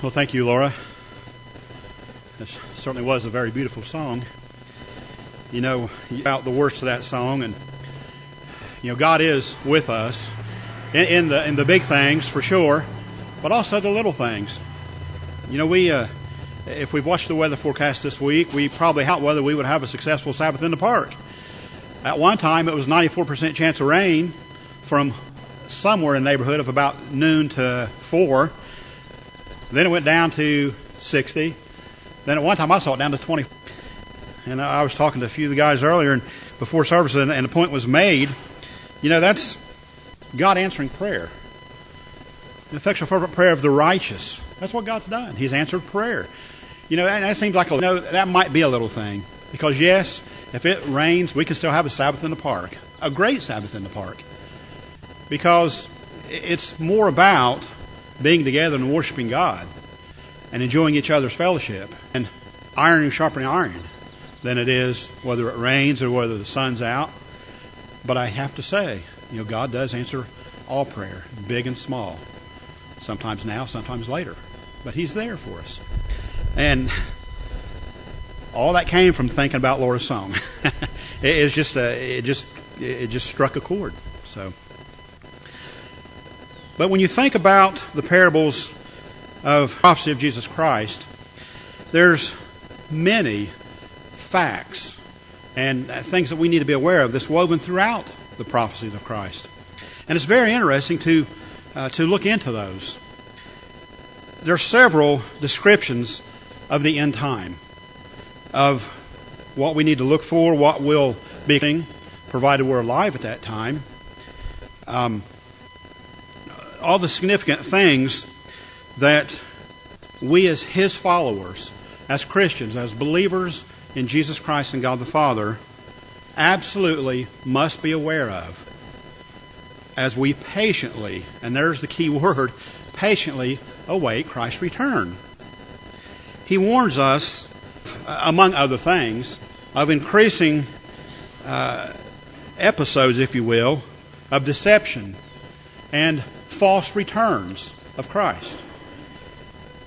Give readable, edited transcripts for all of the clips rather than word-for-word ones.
Well, thank you, Laura. This certainly was a very beautiful song. You know, about the words of that song, and God is with us in the big things for sure, but also the little things. We if we've watched the weather forecast this week, we probably doubt whether we would have a successful Sabbath in the park. At one time, it was 94% chance of rain from somewhere in the neighborhood of about noon to 4. Then it went down to 60. Then at one time I saw it down to 20. And I was talking to a few of the guys earlier and before service, and the point was made. That's God answering prayer. The effectual fervent prayer of the righteous. That's what God's done. He's answered prayer. And that seems like that might be a little thing. Because yes, if it rains, we can still have a Sabbath in the park. A great Sabbath in the park. Because it's more about being together and worshiping God and enjoying each other's fellowship and iron sharpening iron than it is whether it rains or whether the sun's out. But I have to say, God does answer all prayer, big and small. Sometimes now, sometimes later. But He's there for us. And all that came from thinking about Laura's song. it just struck a chord. But when you think about the parables of prophecy of Jesus Christ, there's many facts and things that we need to be aware of that's woven throughout the prophecies of Christ. And it's very interesting to look into those. There are several descriptions of the end time, of what we need to look for, what will be, provided we're alive at that time. All the significant things that we as His followers, as Christians, as believers in Jesus Christ and God the Father, absolutely must be aware of as we patiently, and there's the key word, patiently await Christ's return. He warns us, among other things, of increasing episodes, if you will, of deception and false returns of Christ.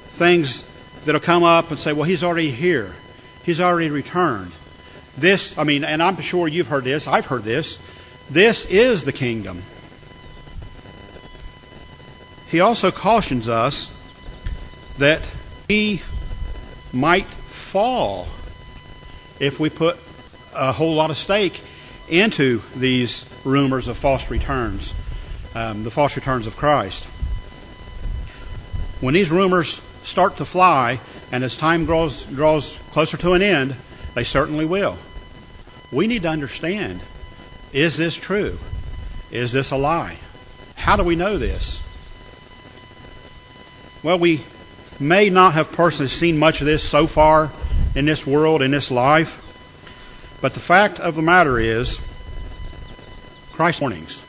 Things that'll come up and say, well, He's already here. He's already returned. And I'm sure you've heard this. I've heard this. This is the kingdom. He also cautions us that we might fall if we put a whole lot of stake into these rumors of false returns. The false returns of Christ. When these rumors start to fly, and as time draws closer to an end, they certainly will. We need to understand, is this true? Is this a lie? How do we know this? Well, we may not have personally seen much of this so far in this world, in this life, but the fact of the matter is, Christ's warnings.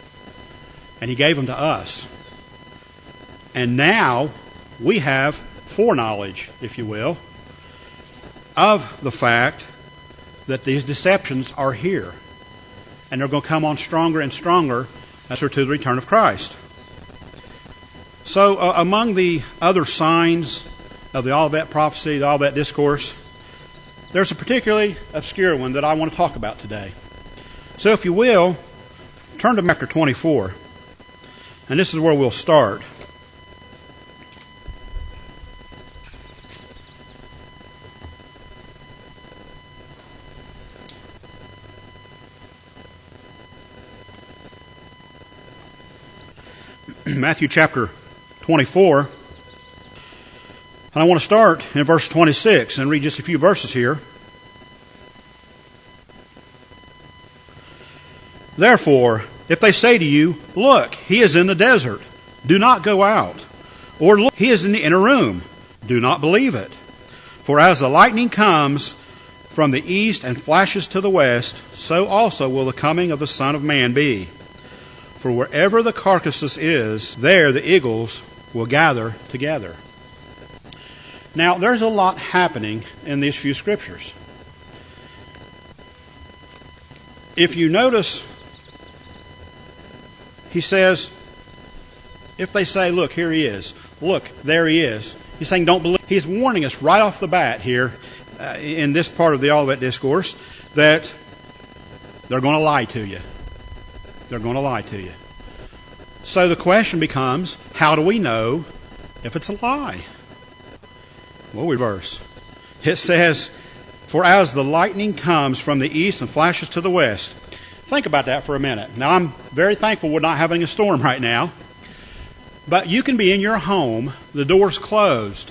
And He gave them to us. And now we have foreknowledge, if you will, of the fact that these deceptions are here. And they're going to come on stronger and stronger as to the return of Christ. So among the other signs of the Olivet prophecy, the Olivet discourse, there's a particularly obscure one that I want to talk about today. So if you will, turn to chapter 24. And this is where we'll start. Matthew chapter 24. And I want to start in verse 26 and read just a few verses here. Therefore, if they say to you, look, He is in the desert, do not go out. Or look, He is in the inner room, do not believe it. For as the lightning comes from the east and flashes to the west, so also will the coming of the Son of Man be. For wherever the carcasses is, there the eagles will gather together. Now, there's a lot happening in these few scriptures. If you notice, he says, if they say, look, here He is, look, there He is, He's saying don't believe. He's warning us right off the bat here in this part of the Olivet Discourse that they're going to lie to you. They're going to lie to you. So the question becomes, how do we know if it's a lie? Well, reverse. It says, for as the lightning comes from the east and flashes to the west. Think about that for a minute. Now, I'm very thankful we're not having a storm right now. But you can be in your home, the door's closed,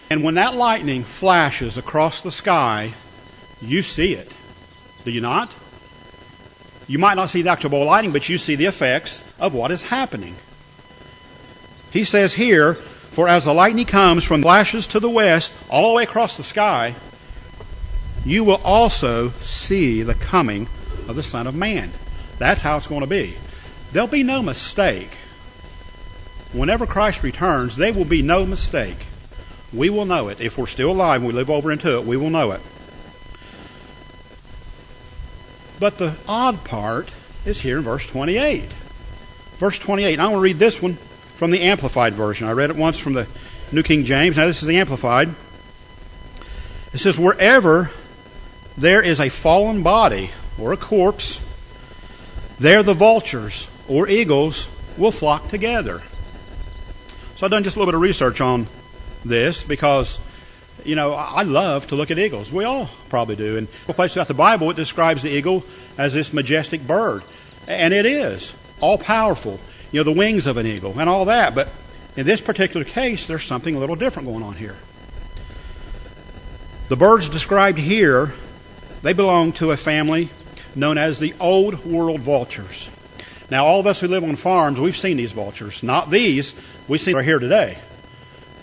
and when that lightning flashes across the sky, you see it. Do you not? You might not see the actual ball lightning, but you see the effects of what is happening. He says here, for as the lightning comes from flashes to the west, all the way across the sky, you will also see the coming of the Son of Man. That's how it's going to be. There'll be no mistake. Whenever Christ returns, there will be no mistake. We will know it. If we're still alive and we live over into it, we will know it. But the odd part is here in verse 28. Verse 28. I want to read this one from the Amplified Version. I read it once from the New King James. Now this is the Amplified. It says, wherever there is a fallen body or a corpse, there the vultures or eagles will flock together. So I've done just a little bit of research on this because, I love to look at eagles. We all probably do. And a place throughout the Bible, it describes the eagle as this majestic bird. And it is all-powerful. The wings of an eagle and all that. But in this particular case, there's something a little different going on here. The birds described here, they belong to a family known as the Old World vultures. Now, all of us who live on farms, we've seen these vultures. Not these. We see them right here today.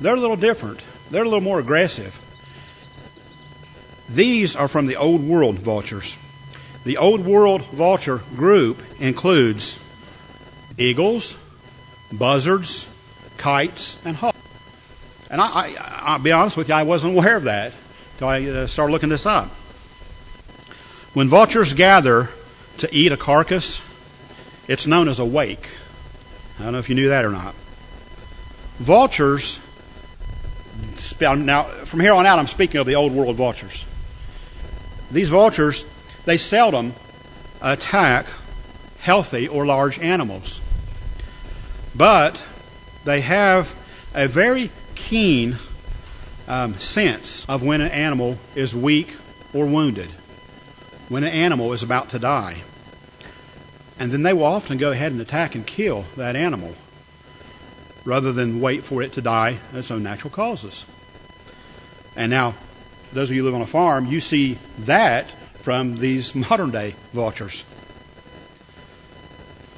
They're a little different. They're a little more aggressive. These are from the Old World vultures. The Old World vulture group includes eagles, buzzards, kites, and hawks. And I'll be honest with you, I wasn't aware of that until I started looking this up. When vultures gather to eat a carcass, it's known as a wake. I don't know if you knew that or not. Vultures, now from here on out I'm speaking of the Old World vultures. These vultures, they seldom attack healthy or large animals. But they have a very keen sense of when an animal is weak or wounded, when an animal is about to die. And then they will often go ahead and attack and kill that animal rather than wait for it to die of its own natural causes. And now, those of you who live on a farm, you see that from these modern-day vultures.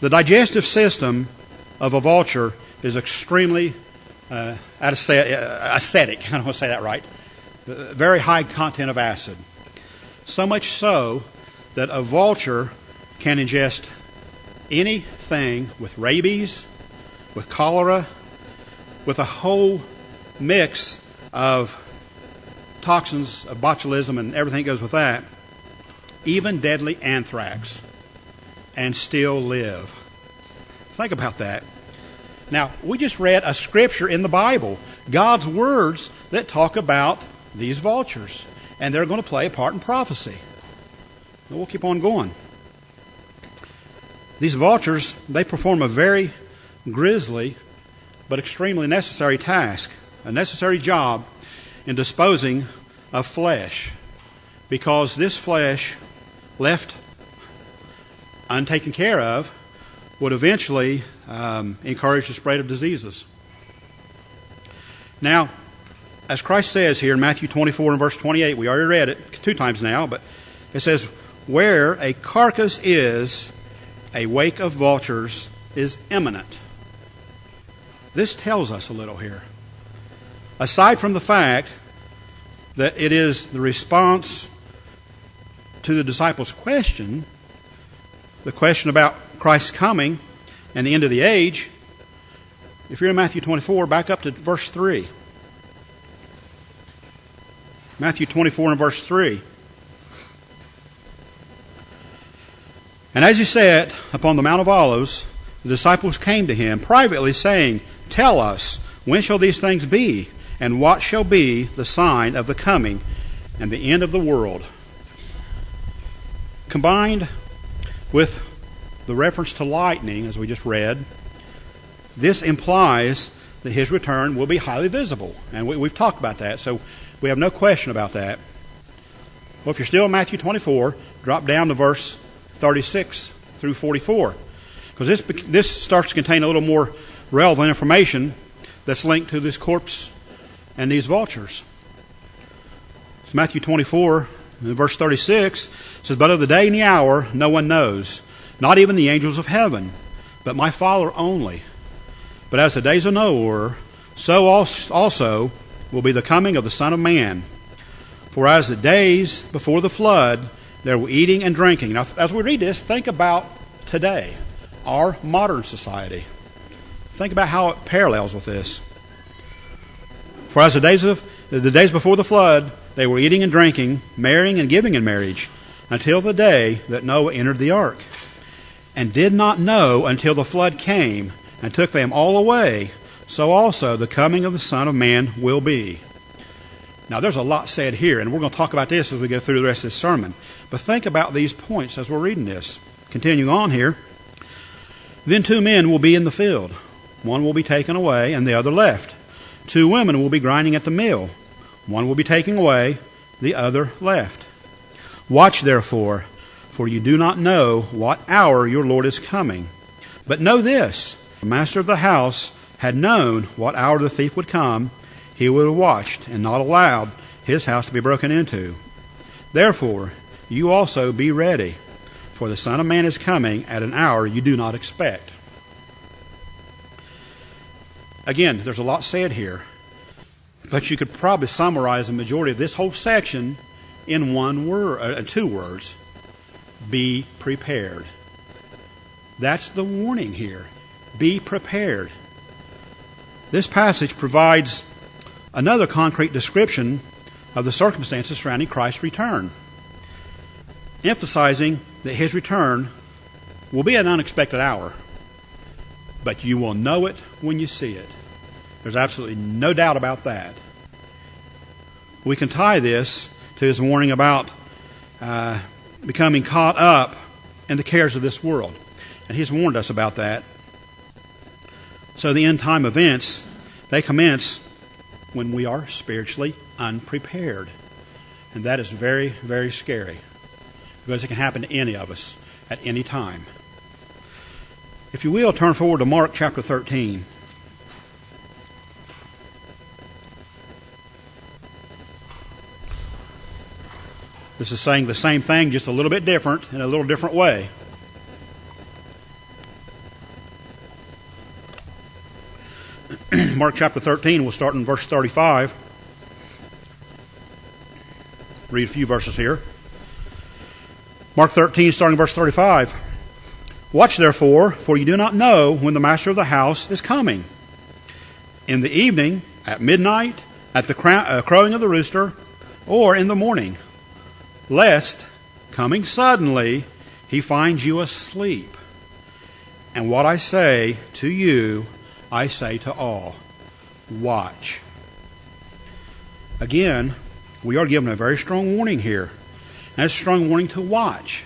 The digestive system of a vulture is extremely acidic. I don't want to say that right. Very high content of acid. So much so that a vulture can ingest anything with rabies, with cholera, with a whole mix of toxins, of botulism, and everything that goes with that, even deadly anthrax, and still live. Think about that. Now, we just read a scripture in the Bible, God's words that talk about these vultures, and they're going to play a part in prophecy. And we'll keep on going. These vultures, they perform a very grisly but extremely necessary task, a necessary job in disposing of flesh, because this flesh, left untaken care of, would eventually encourage the spread of diseases. Now, as Christ says here in Matthew 24 and verse 28, we already read it 2 times now, but it says, where a carcass is, a wake of vultures is imminent. This tells us a little here. Aside from the fact that it is the response to the disciples' question, the question about Christ's coming and the end of the age, if you're in Matthew 24, back up to verse 3. Matthew 24 and verse 3. And as he sat upon the Mount of Olives, the disciples came to him privately, saying, tell us, when shall these things be? And what shall be the sign of the coming and the end of the world? Combined with the reference to lightning, as we just read, this implies that his return will be highly visible. And we've talked about that, so we have no question about that. Well, if you're still in Matthew 24, drop down to verse 36 through 44, because this starts to contain a little more relevant information that's linked to this corpse and these vultures. So Matthew 24, verse 36 says, "But of the day and the hour no one knows, not even the angels of heaven, but my Father only. But as the days of Noah were, so also will be the coming of the Son of Man. For as the days before the flood, there were eating and drinking." Now, as we read this, think about today, our modern society. Think about how it parallels with this. "For as the days before the flood, they were eating and drinking, marrying and giving in marriage, until the day that Noah entered the ark, and did not know until the flood came and took them all away. So also the coming of the Son of Man will be." Now, there's a lot said here, and we're going to talk about this as we go through the rest of this sermon. But think about these points as we're reading this. Continuing on here. "Then 2 men will be in the field. One will be taken away, and the other left. 2 women will be grinding at the mill. One will be taken away, the other left. Watch therefore, for you do not know what hour your Lord is coming. But know this, the master of the house had known what hour the thief would come, he would have watched and not allowed his house to be broken into. Therefore, you also be ready, for the Son of Man is coming at an hour you do not expect." Again, there's a lot said here, but you could probably summarize the majority of this whole section in one word, 2 words: be prepared. That's the warning here. Be prepared. This passage provides another concrete description of the circumstances surrounding Christ's return, emphasizing that his return will be at an unexpected hour, but you will know it when you see it. There's absolutely no doubt about that. We can tie this to his warning about becoming caught up in the cares of this world. And he's warned us about that. So the end time events, they commence when we are spiritually unprepared. And that is very, very scary, because it can happen to any of us at any time. If you will, turn forward to Mark chapter 13. This is saying the same thing, just a little bit different, in a little different way. Mark chapter 13, we'll start in verse 35. Read a few verses here. Mark 13, starting in verse 35. "Watch therefore, for you do not know when the master of the house is coming. In the evening, at midnight, at the crowing of the rooster, or in the morning, lest, coming suddenly, he finds you asleep. And what I say to you, I say to all, watch." Again, we are given a very strong warning here. And it's a strong warning to watch.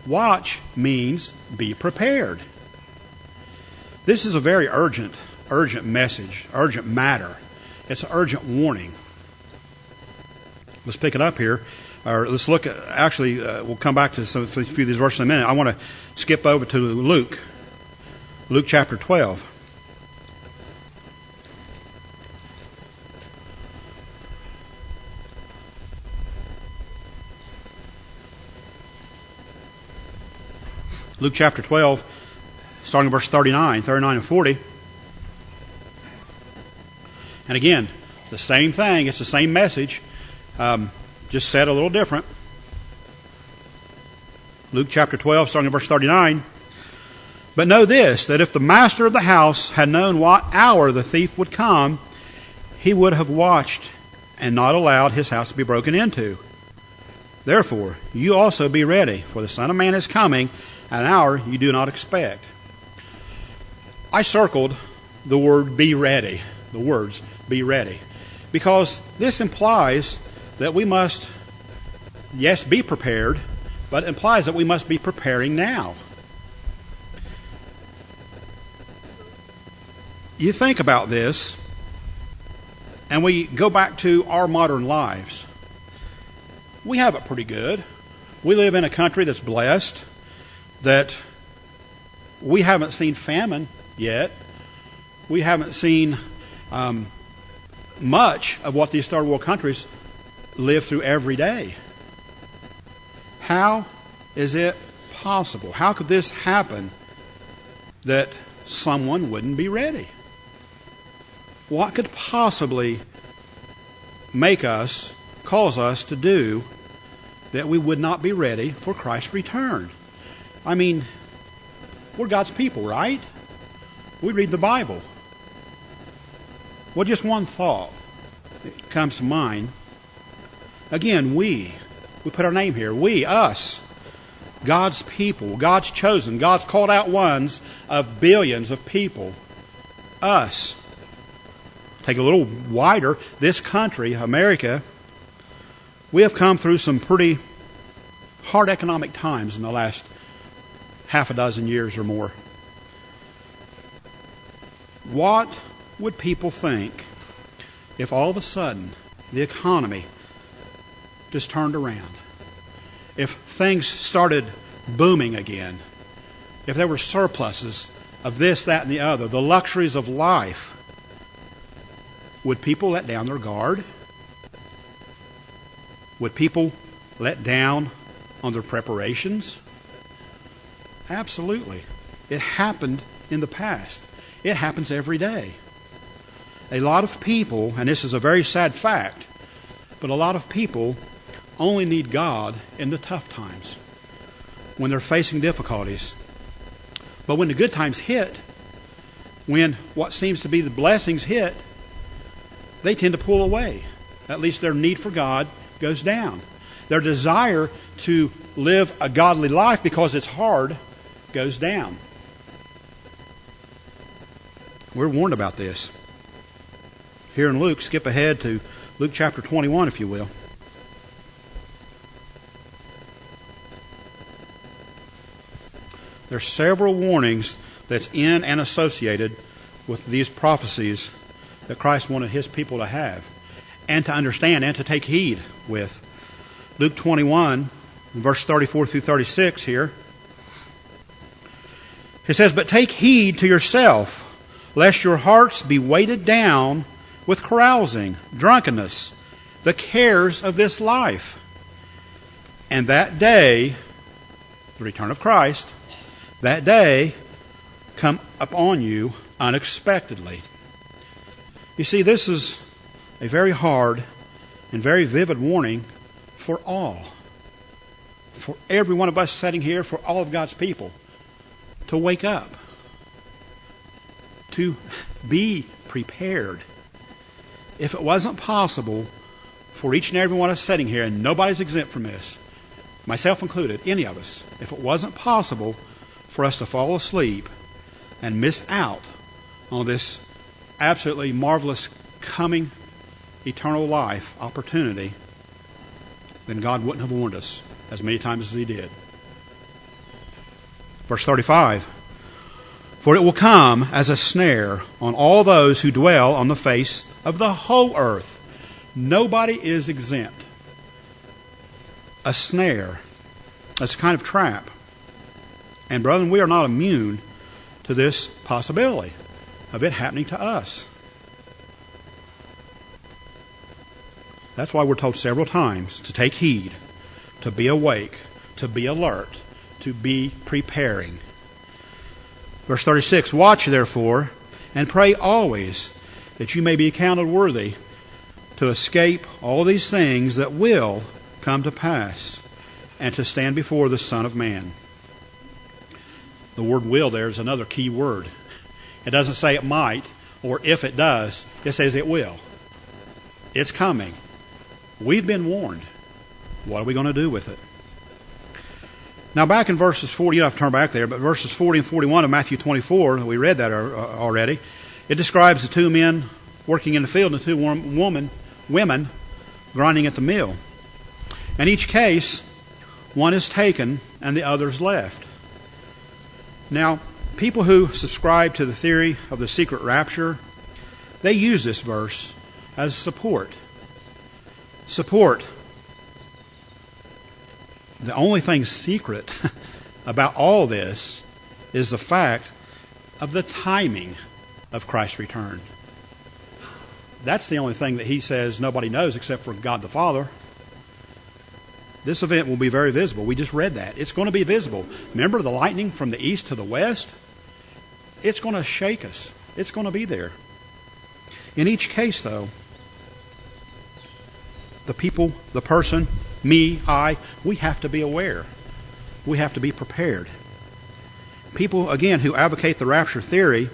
Watch means be prepared. This is a very urgent message, urgent matter. It's an urgent warning. Let's pick it up here. Or let's look at, actually, we'll come back to a few of these verses in a minute. I want to skip over to Luke chapter 12. Luke chapter 12, starting in verse 39 and 40. And again, the same thing. It's the same message, just said a little different. Luke chapter 12, starting in verse 39. "But know this, that if the master of the house had known what hour the thief would come, he would have watched and not allowed his house to be broken into. Therefore, you also be ready, for the Son of Man is coming at an hour you do not expect." I circled the word "be ready," the words "be ready." Because this implies that we must, yes, be prepared, but it implies that we must be preparing now. You think about this, and we go back to our modern lives. We have it pretty good. We live in a country that's blessed, that we haven't seen famine yet. We haven't seen much of what these third world countries live through every day. How is it possible? How could this happen that someone wouldn't be ready? What could possibly cause us to do that we would not be ready for Christ's return? I mean, we're God's people, right? We read the Bible. Well, just one thought that comes to mind. Again, we put our name here. We, us, God's people, God's chosen, God's called out ones of billions of people. Us. Take a little wider, this country, America, we have come through some pretty hard economic times in the last half a dozen years or more. What would people think if all of a sudden the economy just turned around? If things started booming again? If there were surpluses of this, that, and the other, the luxuries of life? Would people let down their guard? Would people let down on their preparations? Absolutely. It happened in the past. It happens every day. A lot of people, and this is a very sad fact, but a lot of people only need God in the tough times, when they're facing difficulties. But when the good times hit, when what seems to be the blessings hit, they tend to pull away. At least their need for God goes down. Their desire to live a godly life because it's hard goes down. We're warned about this. Here in Luke, skip ahead to Luke chapter 21, if you will. There are several warnings that's in and associated with these prophecies that Christ wanted His people to have and to understand and to take heed with. Luke 21, verse 34 through 36 here. It says, "But take heed to yourself, lest your hearts be weighted down with carousing, drunkenness, the cares of this life. And that day," the return of Christ, "that day come upon you unexpectedly." You see, this is a very hard and very vivid warning for all. For every one of us sitting here, for all of God's people, to wake up. To be prepared. If it wasn't possible for each and every one of us sitting here, and nobody's exempt from this, myself included, any of us, if it wasn't possible for us to fall asleep and miss out on this absolutely marvelous coming eternal life opportunity, then God wouldn't have warned us as many times as He did. Verse 35, "For it will come as a snare on all those who dwell on the face of the whole earth." Nobody is exempt. A snare. That's a kind of trap. And brethren, we are not immune to this possibility of it happening to us. That's why we're told several times to take heed, to be awake, to be alert, to be preparing. Verse 36, "Watch therefore, and pray always, that you may be accounted worthy to escape all these things that will come to pass, and to stand before the Son of Man." The word "will" there is another key word. It doesn't say it might, or if it does. It says it will. It's coming. We've been warned. What are we going to do with it? Now back in verses 40, you don't have to turn back there, but verses 40 and 41 of Matthew 24, we read that already. It describes the two men working in the field and the two women women grinding at the mill. In each case, one is taken and the other is left. Now, people who subscribe to the theory of the secret rapture, they use this verse as support. Support. The only thing secret about all this is the fact of the timing of Christ's return. That's the only thing that he says nobody knows except for God the Father. This event will be very visible. We just read that. It's going to be visible. Remember the lightning from the east to the west? It's going to shake us. It's going to be there. In each case, though, the people, the person, me, I, we have to be aware. We have to be prepared. People, again, who advocate the rapture theory,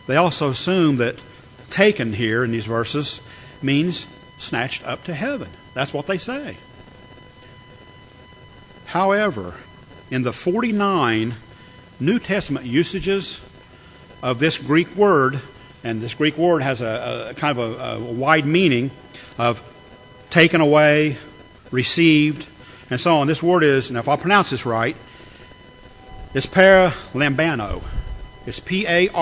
they also assume that taken here in these verses means snatched up to heaven. That's what they say. However, in the 49 New Testament usages of this Greek word, and this Greek word has a kind of a wide meaning of taken away, received, and so on. This word is, now if I pronounce this right, it's paralambano. It's P-A-R-A-L-A-M-B-A-N-O.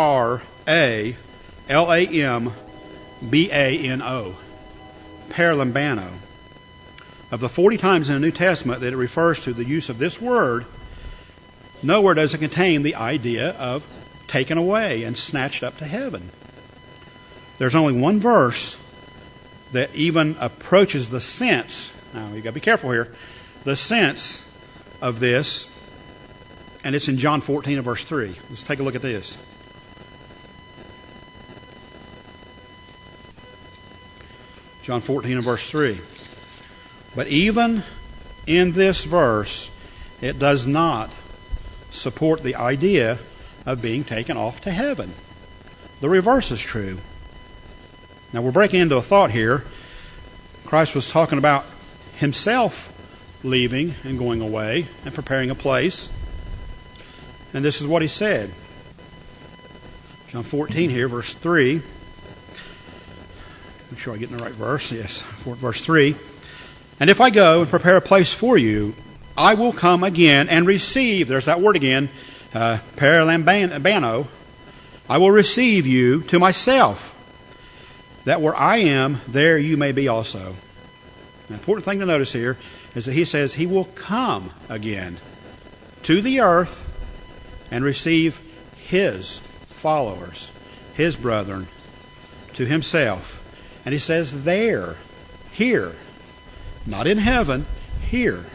Paralambano. Of the 40 times in the New Testament that it refers to the use of this word, nowhere does it contain the idea of taken away and snatched up to heaven. There's only one verse that even approaches the sense, now you've got to be careful here, the sense of this, and it's in John 14 and verse 3. Let's take a look at this. John 14 and verse 3. But even in this verse, it does not support the idea of being taken off to heaven. The reverse is true. Now we're breaking into a thought here. Christ was talking about himself leaving and going away and preparing a place. And this is what he said. John 14 here, verse 3. Make sure I get in the right verse. Yes, verse 3. And if I go and prepare a place for you, I will come again and receive, there's that word again, paralambano, I will receive you to myself, that where I am, there you may be also. The important thing to notice here is that he says he will come again to the earth and receive his followers, his brethren, to himself. And he says there, here, not in heaven, here.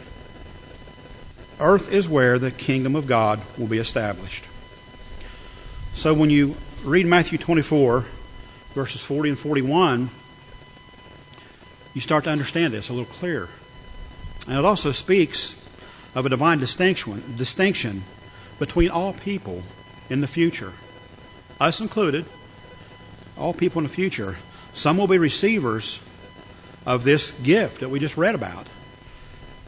Earth is where the kingdom of God will be established. So when you read Matthew 24, verses 40 and 41, you start to understand this a little clearer. And it also speaks of a divine distinction between all people in the future. Us included, all people in the future. Some will be receivers of this gift that we just read about.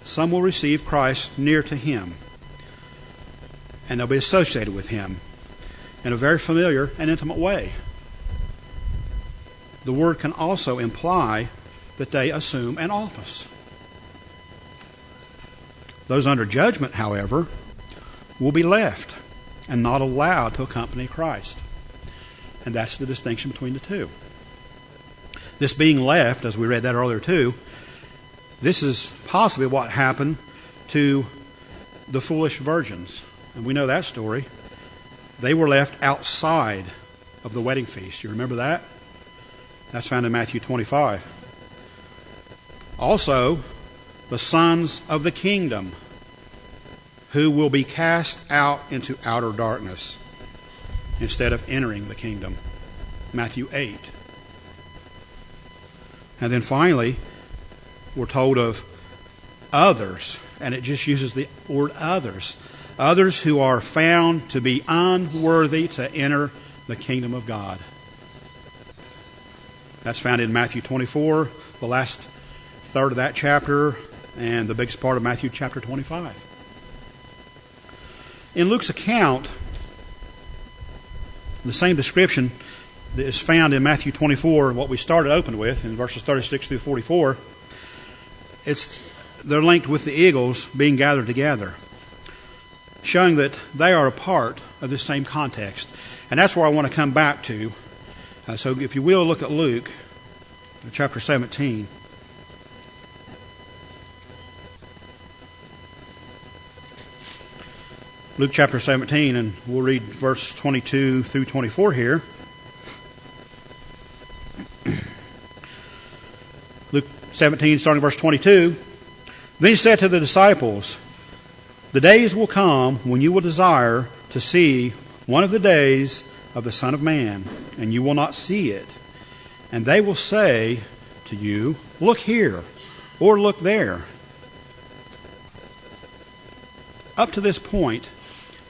Some will receive Christ near to him, and they'll be associated with him in a very familiar and intimate way. The word can also imply that they assume an office. Those under judgment, however, will be left and not allowed to accompany Christ. And that's the distinction between the two. This being left, as we read that earlier too, this is possibly what happened to the foolish virgins. And we know that story. They were left outside of the wedding feast. You remember that? That's found in Matthew 25. Also, the sons of the kingdom, who will be cast out into outer darkness instead of entering the kingdom. Matthew 8. And then finally, we're told of others, and it just uses the word others. Others who are found to be unworthy to enter the kingdom of God. That's found in Matthew 24, the last third of that chapter, and the biggest part of Matthew chapter 25. In Luke's account, the same description that is found in Matthew 24, what we started open with, in verses 36 through 44, they're linked with the eagles being gathered together, showing that they are a part of this same context. And that's where I want to come back to. So if you will, look at Luke chapter 17. Luke chapter 17, and we'll read verse 22 through 24 here. Luke 17, starting verse 22. Then he said to the disciples, "The days will come when you will desire to see one of the days of the Son of Man, and you will not see it. And they will say to you, 'Look here,' or 'Look there.'" Up to this point,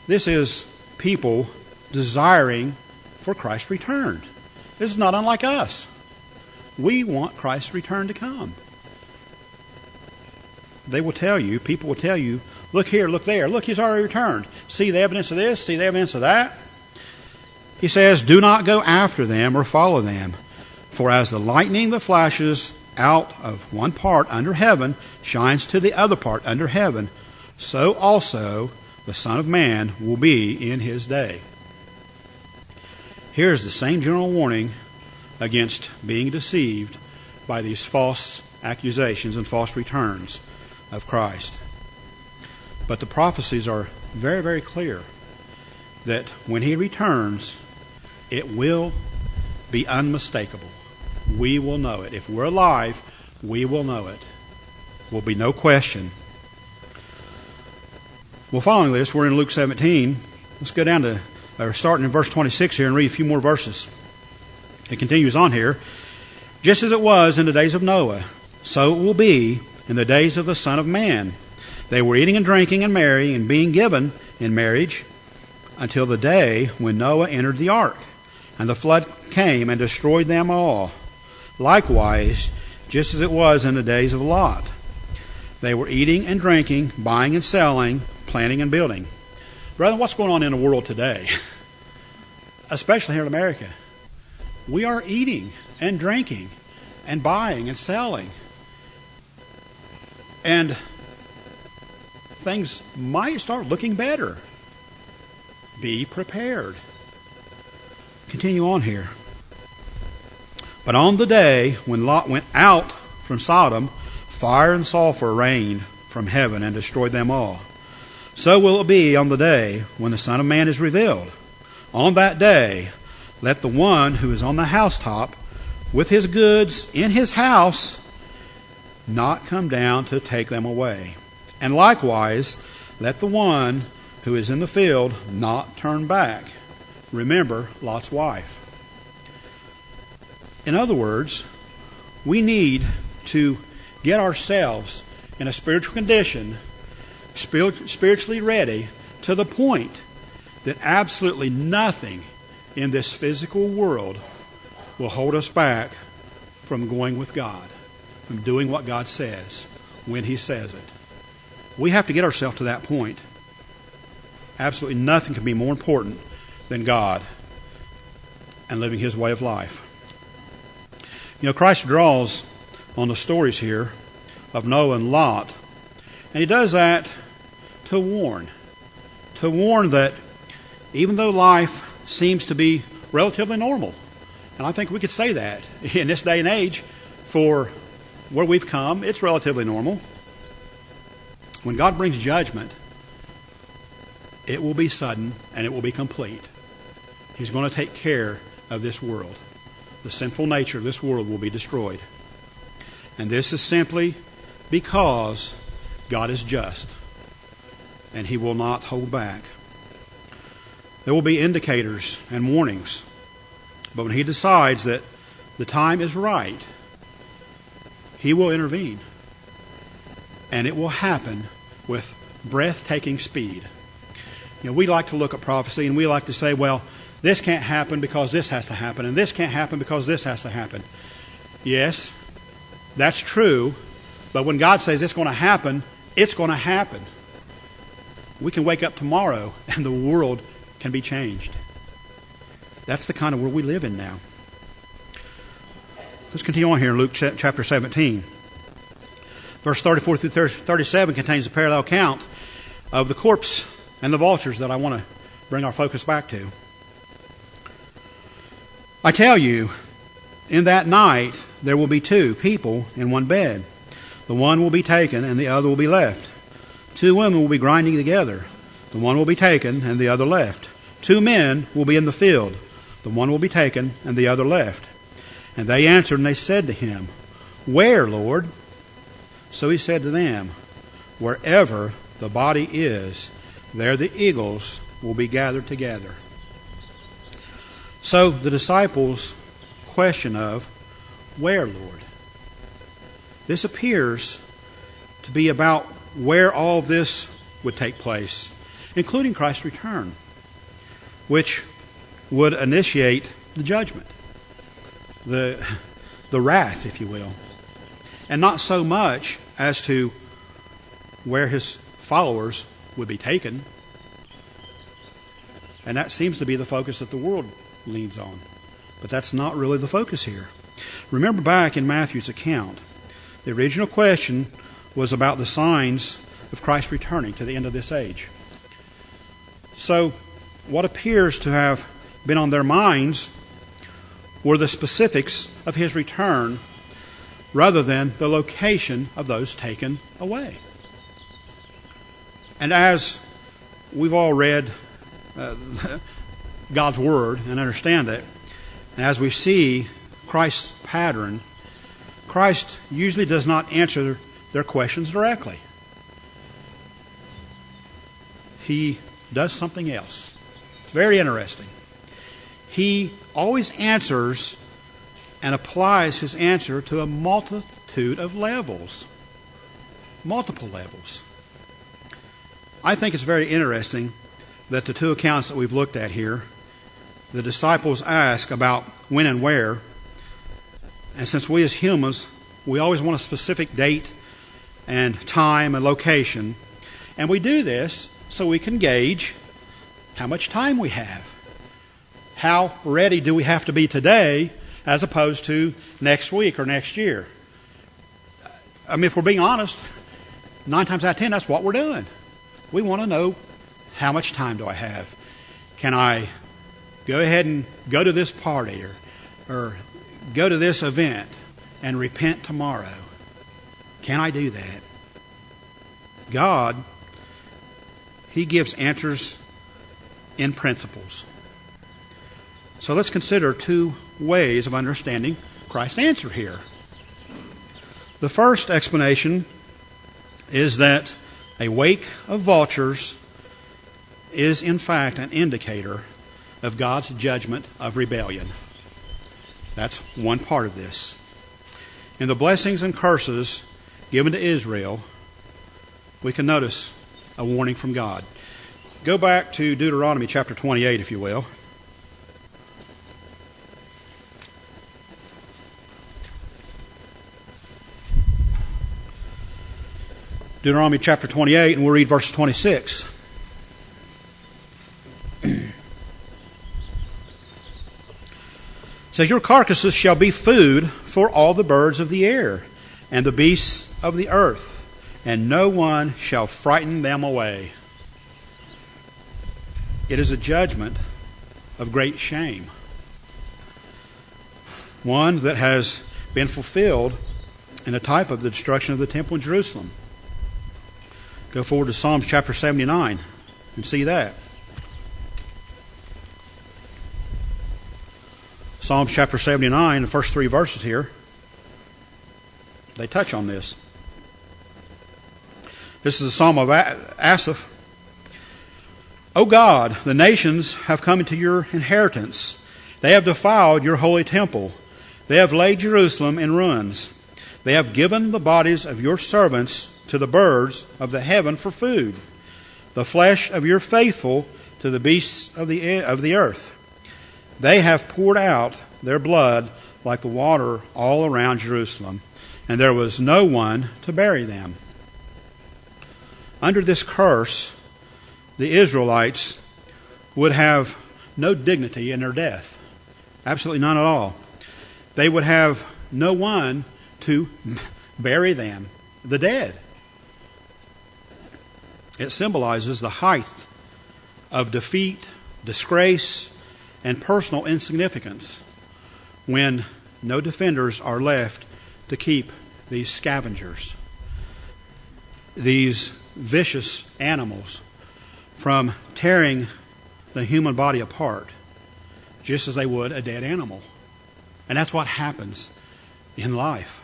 this is people desiring for Christ's return. This is not unlike us. We want Christ's return to come. They will tell you, people will tell you, "Look here, look there. Look, he's already returned. See the evidence of this, see the evidence of that." He says, "Do not go after them or follow them. For as the lightning that flashes out of one part under heaven shines to the other part under heaven, so also the Son of Man will be in his day." Here's the same general warning against being deceived by these false accusations and false returns of Christ. But the prophecies are very, very clear that when he returns, it will be unmistakable. We will know it. If we're alive, we will know it. Will be no question. Well, following this, we're in Luke 17. Let's go down to, starting in verse 26 here and read a few more verses. It continues on here. "Just as it was in the days of Noah, so it will be in the days of the Son of Man. They were eating and drinking and marrying and being given in marriage until the day when Noah entered the ark, and the flood came and destroyed them all. Likewise, just as it was in the days of Lot. They were eating and drinking, buying and selling, planting and building." Brethren, what's going on in the world today? Especially here in America. We are eating and drinking and buying and selling. And things might start looking better. Be prepared. Continue on here. "But on the day when Lot went out from Sodom, fire and sulfur rained from heaven and destroyed them all. So will it be on the day when the Son of Man is revealed. On that day, let the one who is on the housetop with his goods in his house not come down to take them away. And likewise, let the one who is in the field not turn back." Remember Lot's wife. In other words, we need to get ourselves in a spiritual condition, spiritually ready, to the point that absolutely nothing in this physical world will hold us back from going with God, from doing what God says when he says it. We have to get ourselves to that point. Absolutely nothing can be more important than God and living his way of life. You know, Christ draws on the stories here of Noah and Lot, and he does that to warn that even though life seems to be relatively normal, and I think we could say that in this day and age, for where we've come, it's relatively normal. When God brings judgment, it will be sudden and it will be complete. He's going to take care of this world. The sinful nature of this world will be destroyed. And this is simply because God is just and he will not hold back. There will be indicators and warnings, but when he decides that the time is right, he will intervene. And it will happen with breathtaking speed. You know, we like to look at prophecy and we like to say, well, this can't happen because this has to happen, and this can't happen because this has to happen. Yes, that's true, but when God says it's going to happen, it's going to happen. We can wake up tomorrow and the world can be changed. That's the kind of world we live in now. let's continue on here in Luke chapter 17. Verse 34 through 37 contains a parallel account of the corpse and the vultures that I want to bring our focus back to. I tell you, in that night there will be two people in one bed. The one will be taken and the other will be left. Two women will be grinding together. The one will be taken and the other left. Two men will be in the field. The one will be taken and the other left. And they answered and they said to him, Where, Lord? So he said to them, Wherever the body is, there the eagles will be gathered together. So the disciples' question of, Where, Lord? This appears to be about where all this would take place, including Christ's return, which would initiate the judgment, the wrath, if you will, and not so much as to where his followers would be taken. And that seems to be the focus that the world leans on. But that's not really the focus here. Remember back in Matthew's account, the original question was about the signs of Christ returning to the end of this age. So what appears to have been on their minds were the specifics of his return rather than the location of those taken away. And as we've all read God's Word and understand it, and as we see Christ's pattern, Christ usually does not answer their questions directly. He does something else. It's very interesting. He always answers and applies his answer to a multitude of levels. Multiple levels. I think it's very interesting that the two accounts that we've looked at here, the disciples ask about when and where. And since we as humans, we always want a specific date and time and location. And we do this so we can gauge how much time we have. How ready do we have to be today as opposed to next week or next year? I mean, if we're being honest, 9 times out of 10, that's what we're doing. We want to know, how much time do I have? Can I go ahead and go to this party or go to this event and repent tomorrow? Can I do that? God, He gives answers in principles. So let's consider two ways of understanding Christ's answer here. The first explanation is that a wake of vultures is in fact an indicator of God's judgment of rebellion. That's one part of this. In the blessings and curses given to Israel, we can notice a warning from God. Go back to Deuteronomy chapter 28, if you will. Deuteronomy chapter 28, and we'll read verse 26. It says, Your carcasses shall be food for all the birds of the air and the beasts of the earth, and no one shall frighten them away. It is a judgment of great shame, one that has been fulfilled in a type of the destruction of the temple in Jerusalem. Go forward to Psalms chapter 79 and see that. Psalms chapter 79, the first 3 verses here, they touch on this. This is a psalm of Asaph. O God, the nations have come into your inheritance. They have defiled your holy temple. They have laid Jerusalem in ruins. They have given the bodies of your servants to the birds of the heaven for food, the flesh of your faithful to the beasts of the earth. They have poured out their blood like the water all around Jerusalem, and there was no one to bury them. Under this curse, the Israelites would have no dignity in their death. Absolutely none at all. They would have no one to bury them, the dead. It symbolizes the height of defeat, disgrace, and personal insignificance when no defenders are left to keep these scavengers, these vicious animals, from tearing the human body apart, just as they would a dead animal. And that's what happens in life.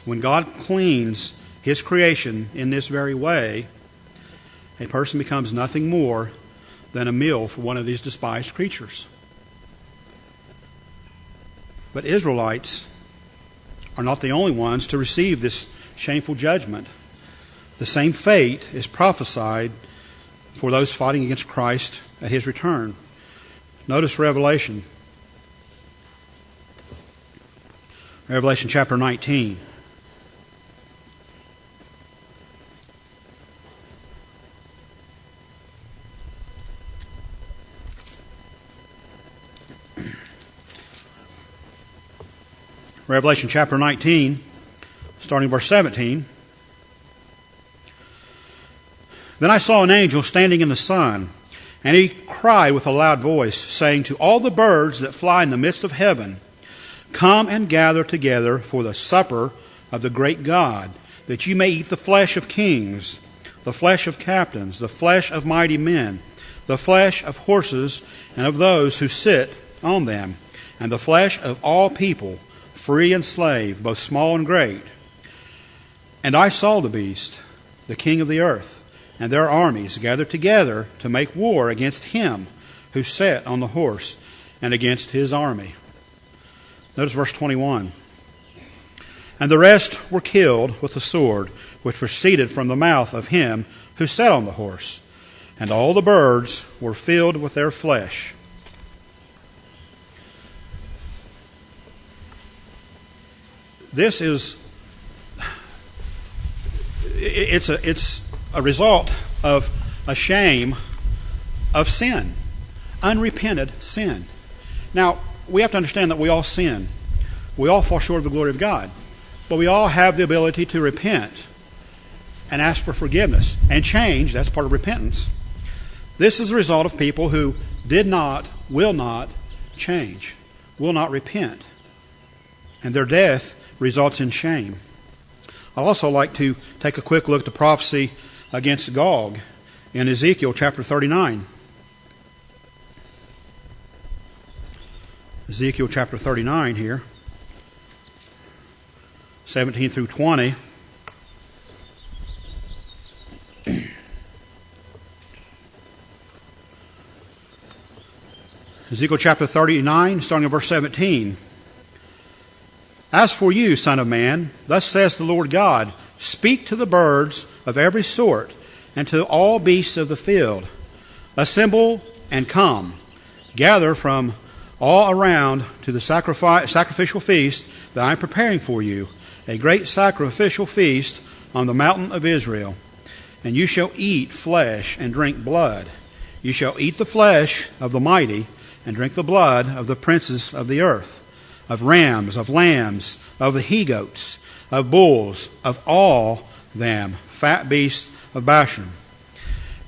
When God cleans His creation in this very way, a person becomes nothing more than a meal for one of these despised creatures. But Israelites are not the only ones to receive this shameful judgment. The same fate is prophesied for those fighting against Christ at His return. Notice Revelation chapter 19. Revelation chapter 19, starting verse 17. Then I saw an angel standing in the sun, and he cried with a loud voice, saying to all the birds that fly in the midst of heaven, Come and gather together for the supper of the great God, that you may eat the flesh of kings, the flesh of captains, the flesh of mighty men, the flesh of horses and of those who sit on them, and the flesh of all people, free and slave, both small and great. And I saw the beast, the king of the earth, and their armies gathered together to make war against him who sat on the horse and against his army. Notice verse 21. And the rest were killed with the sword which proceeded from the mouth of him who sat on the horse, and all the birds were filled with their flesh. This is it's a result of a shame of sin, unrepented sin. Now, we have to understand that we all sin. We all fall short of the glory of God. But we all have the ability to repent and ask for forgiveness and change. That's part of repentance. This is the result of people who will not change, will not repent. And their death results in shame. I'd also like to take a quick look at the prophecy against Gog in Ezekiel chapter 39. Ezekiel chapter 39 here, 17 through 20. Ezekiel chapter 39, starting at verse 17. As for you, son of man, thus says the Lord God, speak to the birds of every sort and to all beasts of the field. Assemble and come. Gather from all around to the sacrificial feast that I am preparing for you, a great sacrificial feast on the mountain of Israel. And you shall eat flesh and drink blood. You shall eat the flesh of the mighty and drink the blood of the princes of the earth, of rams, of lambs, of the he-goats, of bulls, of all them, fat beasts of Bashan.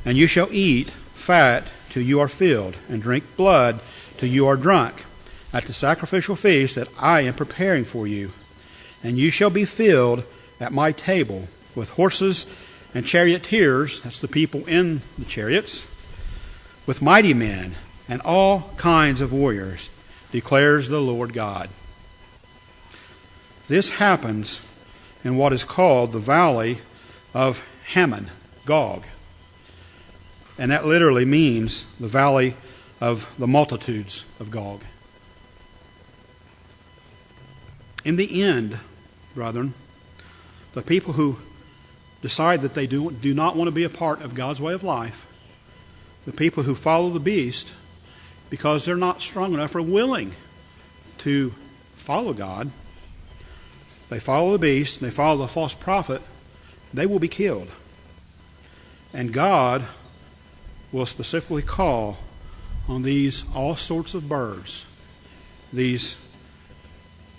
And you shall eat fat till you are filled, and drink blood till you are drunk, at the sacrificial feast that I am preparing for you. And you shall be filled at my table with horses and charioteers, that's the people in the chariots, with mighty men and all kinds of warriors, declares the Lord God. This happens in what is called the valley of Hammon, Gog. And that literally means the valley of the multitudes of Gog. In the end, brethren, the people who decide that they do not want to be a part of God's way of life, the people who follow the beast because they're not strong enough or willing to follow God, they follow the beast, and they follow the false prophet, they will be killed. And God will specifically call on these all sorts of birds, these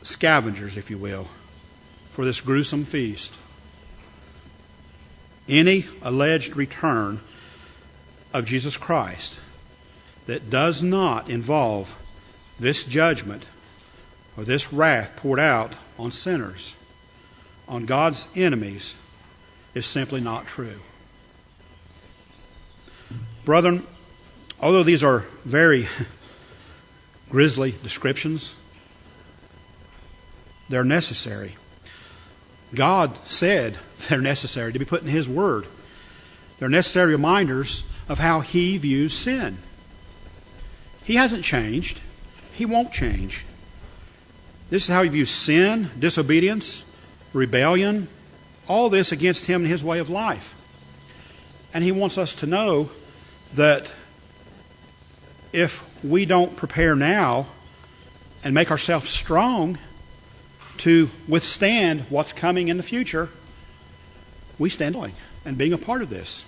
scavengers, if you will, for this gruesome feast. Any alleged return of Jesus Christ that does not involve this judgment or this wrath poured out on sinners, on God's enemies, is simply not true. Brethren, although these are very grisly descriptions, they're necessary. God said they're necessary to be put in His Word. They're necessary reminders of how He views sin. He hasn't changed. He won't change. This is how He views sin, disobedience, rebellion, all this against Him and His way of life. And He wants us to know that if we don't prepare now and make ourselves strong to withstand what's coming in the future, we stand alone and being a part of this.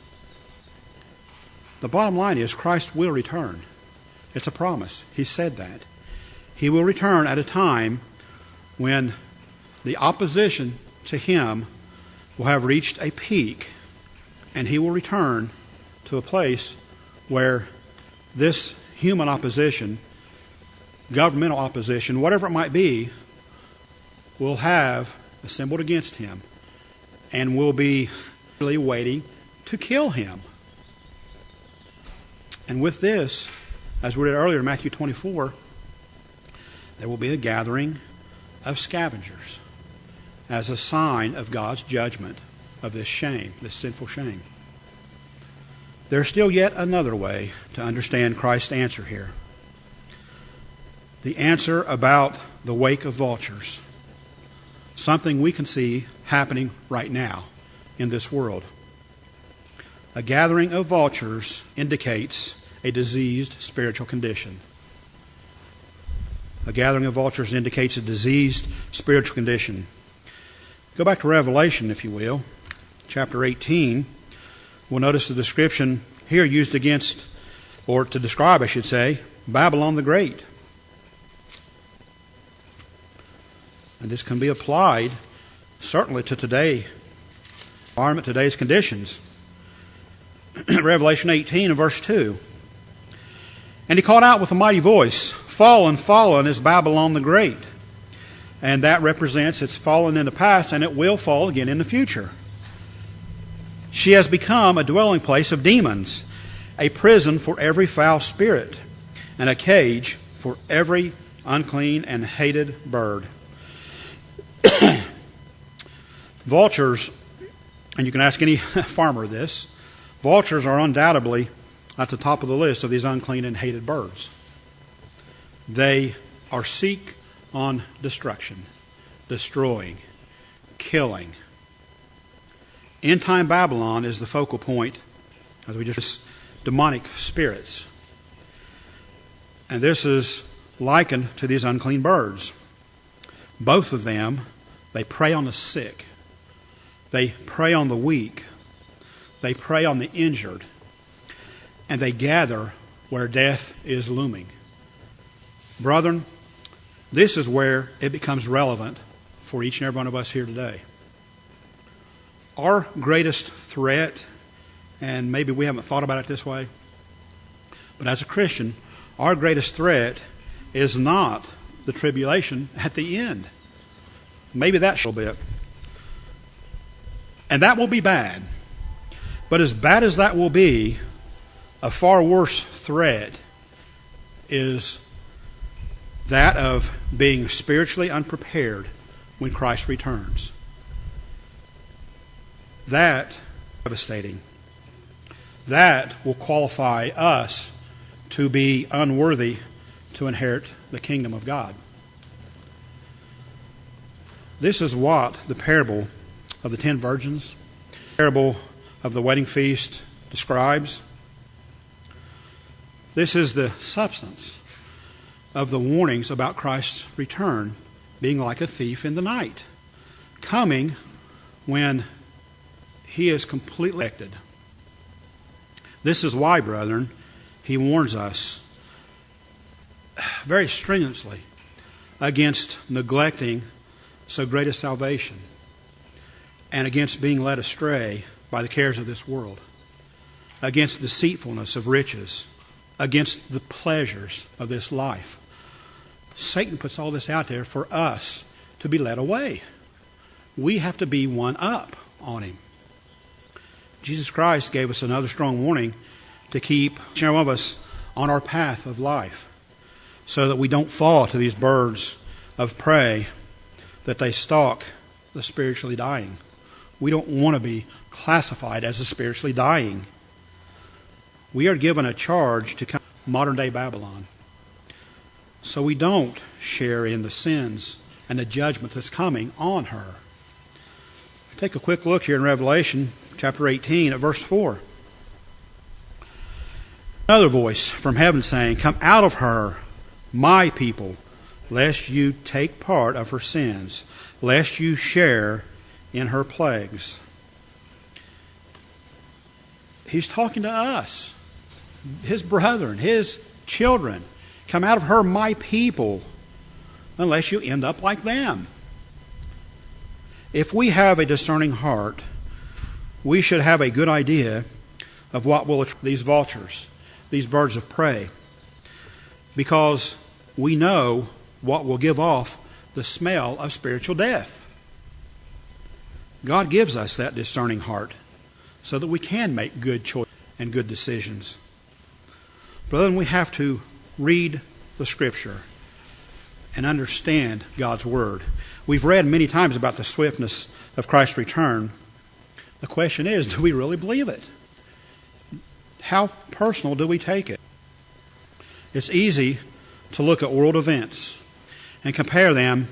The bottom line is Christ will return. It's a promise. He said that. He will return at a time when the opposition to Him will have reached a peak, and He will return to a place where this human opposition, governmental opposition, whatever it might be, will have assembled against Him and will be really waiting to kill Him. And with this, as we read earlier in Matthew 24, there will be a gathering of scavengers as a sign of God's judgment of this shame, this sinful shame. There's still yet another way to understand Christ's answer here. The answer about the wake of vultures. Something we can see happening right now in this world. A gathering of vultures indicates a diseased spiritual condition. A gathering of vultures indicates a diseased spiritual condition. Go back to Revelation, if you will, chapter 18. We'll notice the description here used against, or to describe, I should say, Babylon the Great. And this can be applied certainly to today's environment, today's conditions. Revelation 18 and verse 2. And he called out with a mighty voice, "Fallen, fallen is Babylon the Great." And that represents it's fallen in the past, and it will fall again in the future. She has become a dwelling place of demons, a prison for every foul spirit, and a cage for every unclean and hated bird. Vultures, and you can ask any farmer this, vultures are undoubtedly at the top of the list of these unclean and hated birds. They are seek on destruction, destroying, killing. End-time Babylon is the focal point, as we just demonic spirits. And this is likened to these unclean birds. Both of them, they prey on the sick. They prey on the weak. They prey on the injured. And they gather where death is looming. Brethren, this is where it becomes relevant for each and every one of us here today. Our greatest threat, and maybe we haven't thought about it this way, but as a Christian, our greatest threat is not the tribulation at the end. Maybe that's a little bit. And that will be bad. But as bad as that will be, a far worse threat is that of being spiritually unprepared when Christ returns. That is devastating. That will qualify us to be unworthy to inherit the kingdom of God. This is what the parable of the 10 virgins, the parable of the wedding feast describes. This is the substance of the warnings about Christ's return being like a thief in the night, coming when He is completely affected. This is why, brethren, He warns us very stringently against neglecting so great a salvation, and against being led astray by the cares of this world, against deceitfulness of riches, against the pleasures of this life. Satan puts all this out there for us to be led away. We have to be one up on him. Jesus Christ gave us another strong warning to keep each one of us on our path of life so that we don't fall to these birds of prey that they stalk the spiritually dying. We don't want to be classified as the spiritually dying. We are given a charge to come modern day Babylon, so we don't share in the sins and the judgment that's coming on her. Take a quick look here in Revelation chapter 18 at verse 4. Another voice from heaven saying, "Come out of her, my people, lest you take part of her sins, lest you share in her plagues." He's talking to us, his brethren, his children. Come out of her, my people, unless you end up like them. If we have a discerning heart, we should have a good idea of what will attract these vultures, these birds of prey, because we know what will give off the smell of spiritual death. God gives us that discerning heart so that we can make good choices and good decisions. But then we have to read the Scripture and understand God's Word. We've read many times about the swiftness of Christ's return. The question is, do we really believe it? How personal do we take it? It's easy to look at world events and compare them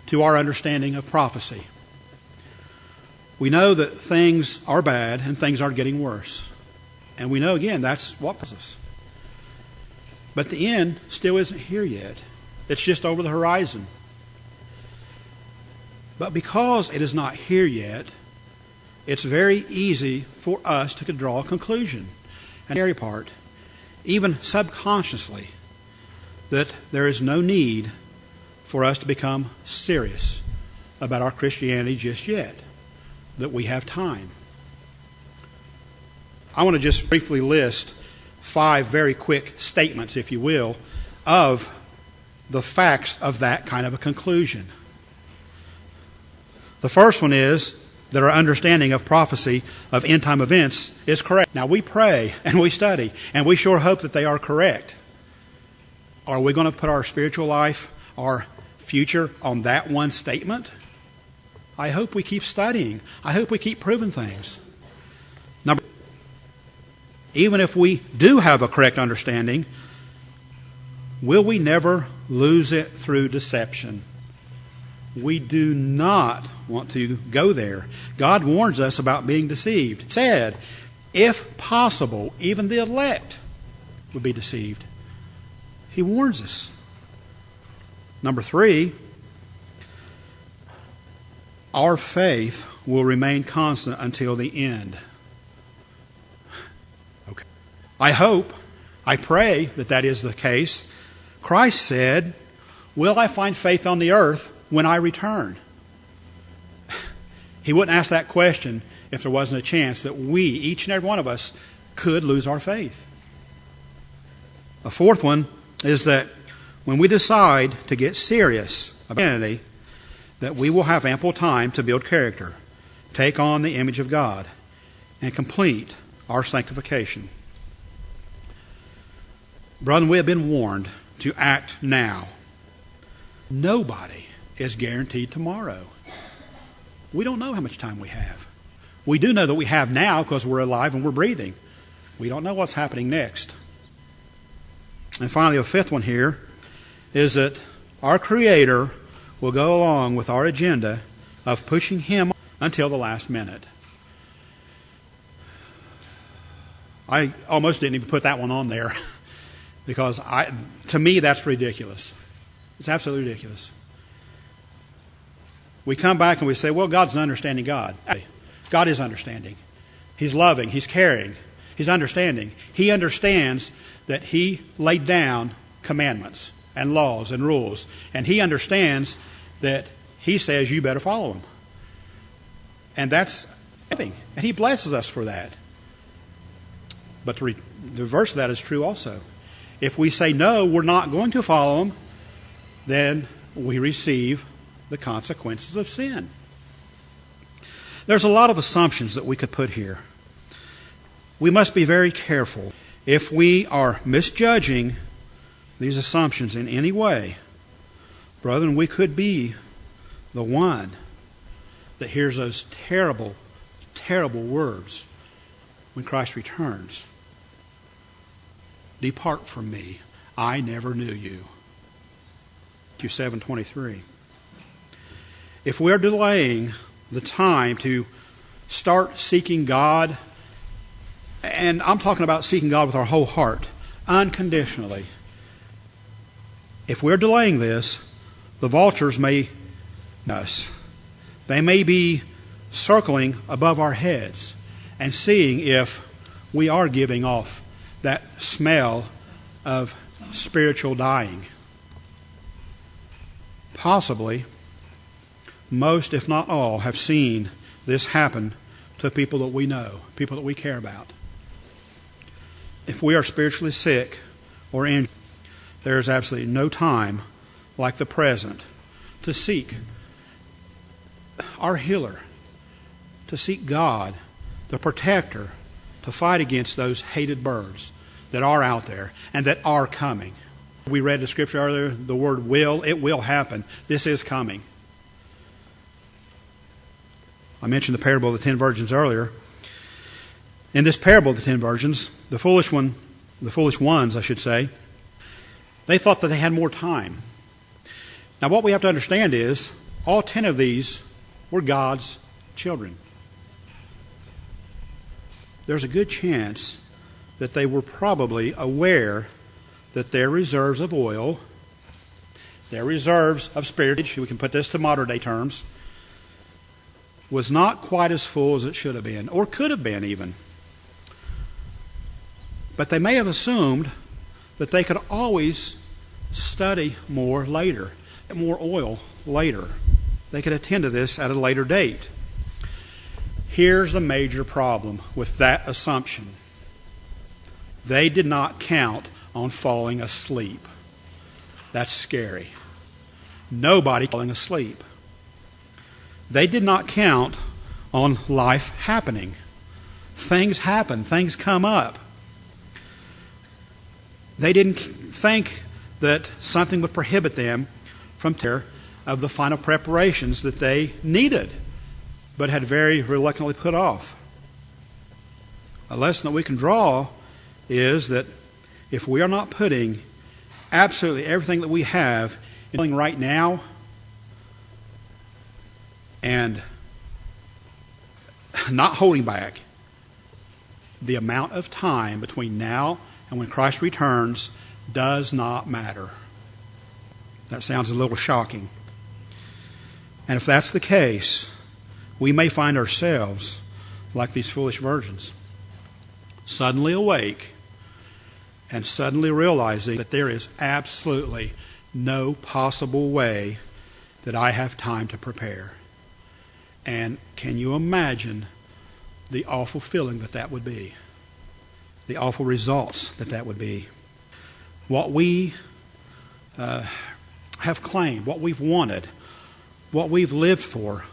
to our understanding of prophecy. We know that things are bad and things are getting worse. And we know, again, that's what passes us. But the end still isn't here yet. It's just over the horizon. But because it is not here yet, it's very easy for us to draw a conclusion. And the scary part, even subconsciously, that there is no need for us to become serious about our Christianity just yet, that we have time. I want to just briefly list 5 very quick statements, if you will, of the facts of that kind of a conclusion. The first one is that our understanding of prophecy of end-time events is correct. Now, we pray and we study, and we sure hope that they are correct. Are we going to put our spiritual life, our future, on that one statement? I hope we keep studying. I hope we keep proving things. Number, even if we do have a correct understanding, will we never lose it through deception? We do not want to go there. God warns us about being deceived. He said, if possible, even the elect would be deceived. He warns us. Number 3, our faith will remain constant until the end. Okay. I hope, I pray that that is the case. Christ said, "Will I find faith on the earth when I return?" He wouldn't ask that question if there wasn't a chance that we, each and every one of us, could lose our faith. A fourth one is that when we decide to get serious about identity, that we will have ample time to build character, take on the image of God, and complete our sanctification. Brethren, we have been warned to act now. Nobody is guaranteed tomorrow. We don't know how much time we have. We do know that we have now because we're alive and we're breathing. We don't know what's happening next. And finally, a fifth one here is that our Creator will go along with our agenda of pushing Him until the last minute. I almost didn't even put that one on there because to me that's ridiculous. It's absolutely ridiculous. We come back and we say, well, God's an understanding God. God is understanding. He's loving. He's caring. He's understanding. He understands that He laid down commandments. and laws and rules. And he understands that he says you better follow them. And that's loving. And he blesses us for that. But the reverse of that is true also. If we say no, we're not going to follow them, then we receive the consequences of sin. There's a lot of assumptions that we could put here. We must be very careful. If we are misjudging these assumptions in any way, brethren, we could be the one that hears those terrible, terrible words when Christ returns. Depart from me, I never knew you. Matthew 7:23. If we're delaying the time to start seeking God, and I'm talking about seeking God with our whole heart, unconditionally. If we're delaying this, the vultures may us. They may be circling above our heads and seeing if we are giving off that smell of spiritual dying. Possibly, most, if not all, have seen this happen to people that we know, people that we care about. If we are spiritually sick or injured, there is absolutely no time like the present to seek our healer, to seek God, the protector, to fight against those hated birds that are out there and that are coming. We read the scripture earlier, the word will, it will happen. This is coming. I mentioned the parable of the 10 virgins earlier. In this parable of the 10 virgins, the foolish ones, I should say, they thought that they had more time. Now what we have to understand is, all 10 of these were God's children. There's a good chance that they were probably aware that their reserves of oil, their reserves of spirit, we can put this to modern day terms, was not quite as full as it should have been, or could have been even. But they may have assumed that they could always study more later, get more oil later. They could attend to this at a later date. Here's the major problem with that assumption. They did not count on falling asleep. That's scary. Nobody falling asleep. They did not count on life happening. Things happen. Things come up. They didn't think that something would prohibit them from care of the final preparations that they needed, but had very reluctantly put off. A lesson that we can draw is that if we are not putting absolutely everything that we have in right now and not holding back, the amount of time between now and when Christ returns does not matter. That sounds a little shocking. And if that's the case, we may find ourselves like these foolish virgins, suddenly awake and suddenly realizing that there is absolutely no possible way that I have time to prepare. And can you imagine the awful feeling that that would be? The awful results that that would be? What we have claimed, what we've wanted, what we've lived for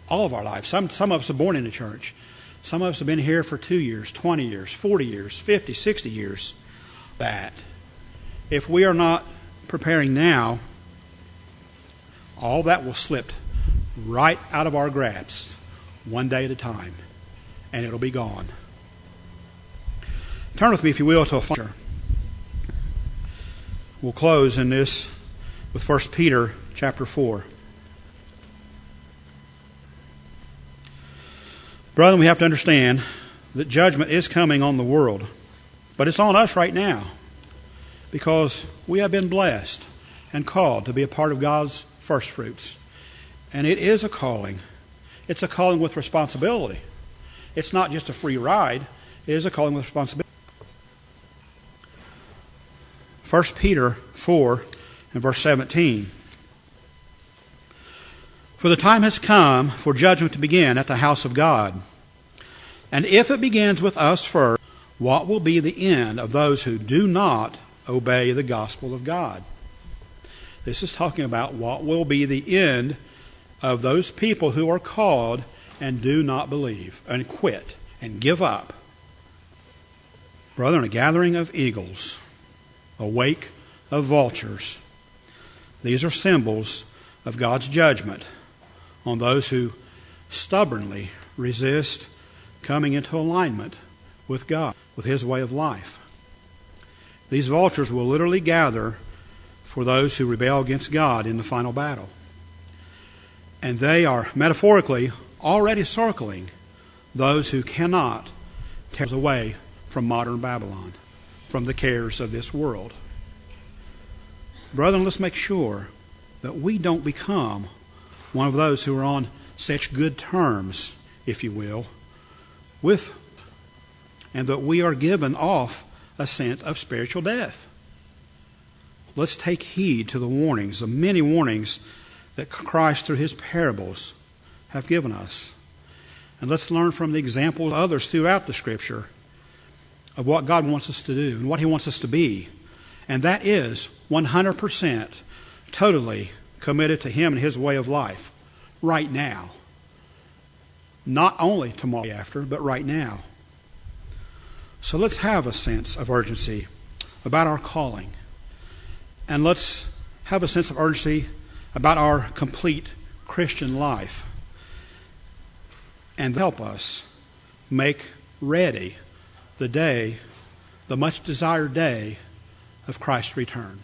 all of our lives. Some of us are born in the church. Some of us have been here for 2 years, 20 years, 40 years, 50, 60 years. That if we are not preparing now, all that will slip right out of our grasp one day at a time, and it'll be gone. Turn with me, if you will, to a scripture. We'll close in this with 1 Peter chapter 4. Brethren, we have to understand that judgment is coming on the world. But it's on us right now because we have been blessed and called to be a part of God's first fruits. And it is a calling. It's a calling with responsibility. It's not just a free ride. It is a calling with responsibility. 1 Peter 4, in verse 17. For the time has come for judgment to begin at the house of God. And if it begins with us first, what will be the end of those who do not obey the gospel of God? This is talking about what will be the end of those people who are called and do not believe and quit and give up. Brethren, a gathering of eagles, a wake of vultures. These are symbols of God's judgment on those who stubbornly resist coming into alignment with God, with His way of life. These vultures will literally gather for those who rebel against God in the final battle. And they are metaphorically already circling those who cannot tear us away from modern Babylon, from the cares of this world. Brethren, let's make sure that we don't become one of those who are on such good terms, if you will, with, and that we are given off a scent of spiritual death. Let's take heed to the warnings, the many warnings that Christ through His parables have given us. And let's learn from the examples of others throughout the Scripture of what God wants us to do and what He wants us to be. And that is 100% totally committed to Him and His way of life right now. Not only tomorrow after, but right now. So let's have a sense of urgency about our calling. And let's have a sense of urgency about our complete Christian life. And help us make ready the day, the much desired day of Christ's return.